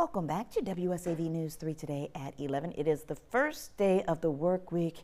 Welcome back to WSAV News 3 today at 11. It is the first day of the work week,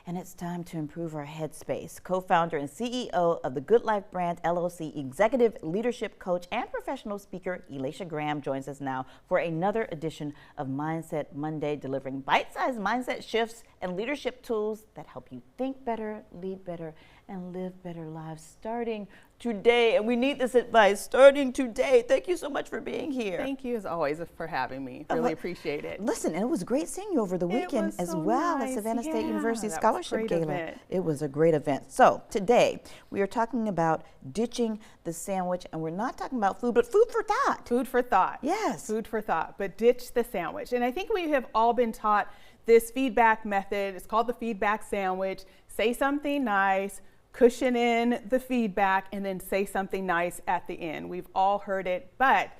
and it's time to improve our headspace. Co-founder and CEO of the Good Life Brand LLC, executive leadership coach and professional speaker Ilesha joins us now for another edition of Mindset Monday, delivering bite-sized mindset shifts and leadership tools that help you think better, lead better, and live better lives starting today. And we need this advice starting today. Thank you so much for being here. Thank you as always for having me. Really appreciate it. Listen, and it was great seeing you over the weekend as well at Savannah State University Scholarship Gala. It was a great event. So today we are talking about ditching the sandwich, and we're not talking about food, but food for thought. Food for thought. Yes. Food for thought, but ditch the sandwich. And I think we have all been taught this feedback method. It's called the feedback sandwich. Say something nice, cushion in the feedback, and then say something nice at the end. We've all heard it, but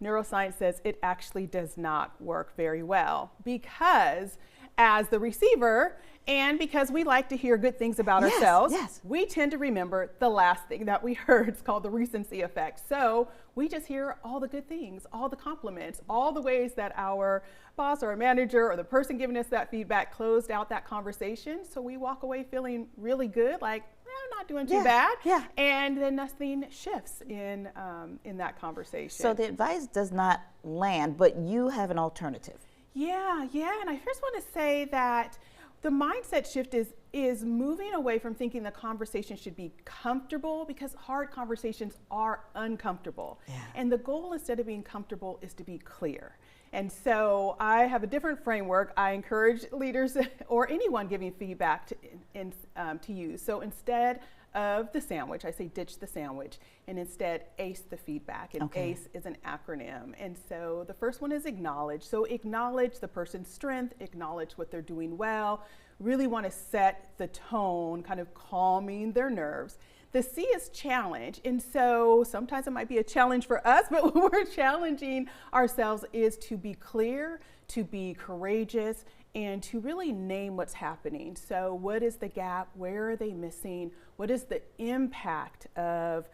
neuroscience says it actually does not work very well, because as the receiver, and because we like to hear good things about ourselves, we tend to remember the last thing that we heard. It's called the recency effect. So we just hear all the good things, all the compliments, all the ways that our boss or our manager or the person giving us that feedback closed out that conversation. So we walk away feeling really good, like, I'm not doing too bad. And then nothing shifts in that conversation. So the advice does not land, but you have an alternative. Yeah. And I first want to say that the mindset shift is moving away from thinking the conversation should be comfortable, because hard conversations are uncomfortable. And the goal, instead of being comfortable, is to be clear. And so I have a different framework I encourage leaders or anyone giving feedback to use. So instead of the sandwich, I say ditch the sandwich, and instead ACE the feedback. And ACE is an acronym. And so the first one is acknowledge. So acknowledge the person's strength, acknowledge what they're doing well, really want to set the tone, kind of calming their nerves. The C is challenge, and so sometimes it might be a challenge for us, but what we're challenging ourselves is to be clear, to be courageous, and to really name what's happening. So what is the gap? Where are they missing? What is the impact of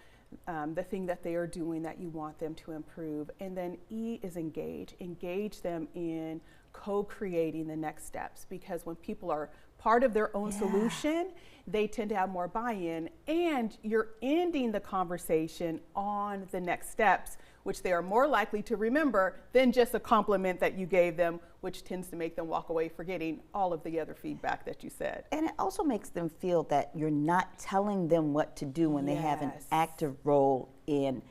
the thing that they are doing that you want them to improve? And then E is engage. Engage them in co-creating the next steps, because when people are part of their own solution, they tend to have more buy-in, and you're ending the conversation on the next steps, which they are more likely to remember than just a compliment that you gave them, which tends to make them walk away forgetting all of the other feedback that you said. And it also makes them feel that you're not telling them what to do when they have an active role in,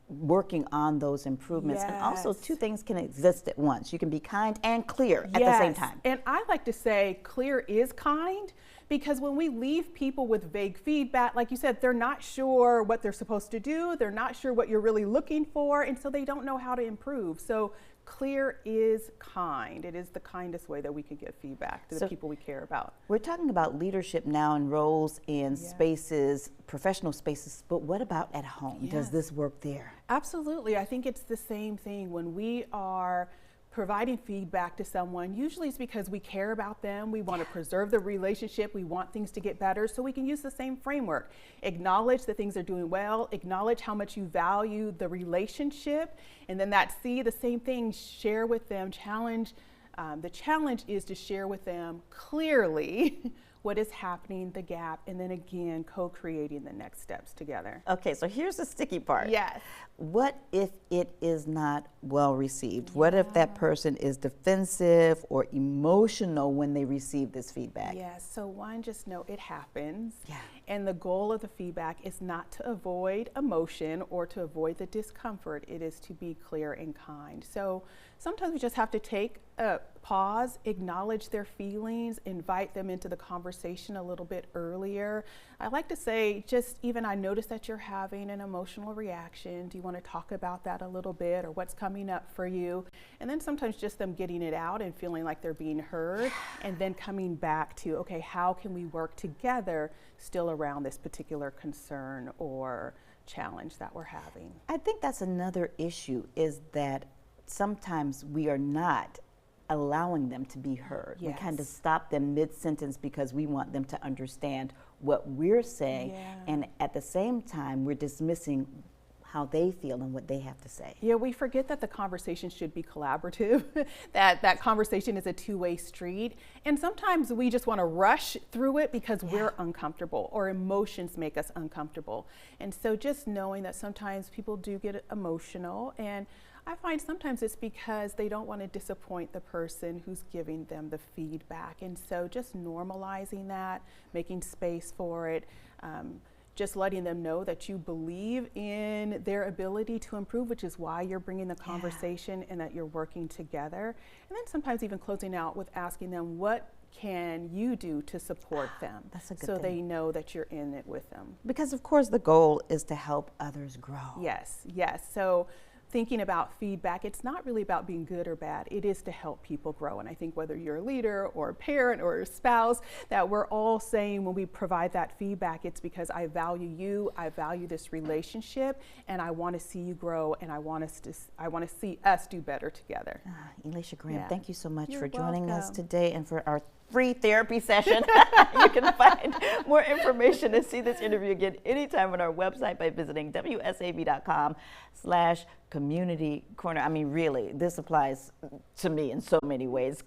working on those improvements. And also, two things can exist at once. You can be kind and clear at the same time. And I like to say clear is kind, because when we leave people with vague feedback, like you said, they're not sure what they're supposed to do. They're not sure what you're really looking for. And so they don't know how to improve. So clear is kind. It is the kindest way that we can give feedback to the people we care about. We're talking about leadership now and roles in spaces, professional spaces, but what about at home? Does this work there? Absolutely. I think it's the same thing. When we are providing feedback to someone, usually it's because we care about them. We want to preserve the relationship. We want things to get better, so we can use the same framework. Acknowledge that things are doing well. Acknowledge how much you value the relationship. And then that C, the same thing, share with them, challenge. The challenge is to share with them clearly what is happening, the gap, and then again, co-creating the next steps together. Okay, so here's the sticky part. Yes. What if it is not well received? What if that person is defensive or emotional when they receive this feedback? Yes, so one, just know it happens. And the goal of the feedback is not to avoid emotion or to avoid the discomfort. It is to be clear and kind. So sometimes we just have to take a pause, acknowledge their feelings, invite them into the conversation a little bit earlier. I like to say, I notice that you're having an emotional reaction. Do you want to talk about that a little bit, or what's coming up for you? And then sometimes just them getting it out and feeling like they're being heard, and then coming back to, okay, how can we work together still around this particular concern or challenge that we're having? I think that's another issue, is that sometimes we are not allowing them to be heard. We kind of stop them mid-sentence because we want them to understand what we're saying, and at the same time we're dismissing how they feel and what they have to say. Yeah, we forget that the conversation should be collaborative, that conversation is a two-way street. And sometimes we just want to rush through it because we're uncomfortable or emotions make us uncomfortable. And so just knowing that sometimes people do get emotional, and I find sometimes it's because they don't want to disappoint the person who's giving them the feedback. And so just normalizing that, making space for it, just letting them know that you believe in their ability to improve, which is why you're bringing the conversation and that you're working together. And then sometimes even closing out with asking them, what can you do to support them? That's a good so thing. they know that you're in it with them. Because of course the goal is to help others grow. Yes, yes. So thinking about feedback, it's not really about being good or bad. It is to help people grow. And I think whether you're a leader or a parent or a spouse, that we're all saying when we provide that feedback, it's because I value you, I value this relationship, and I want to see you grow, and I want to see us do better together. Ilesha Graham, thank you so much You're for joining us welcome. today and for our free therapy session. You can find more information and see this interview again anytime on our website by visiting wsav.com/community corner. I mean, really, this applies to me in so many ways.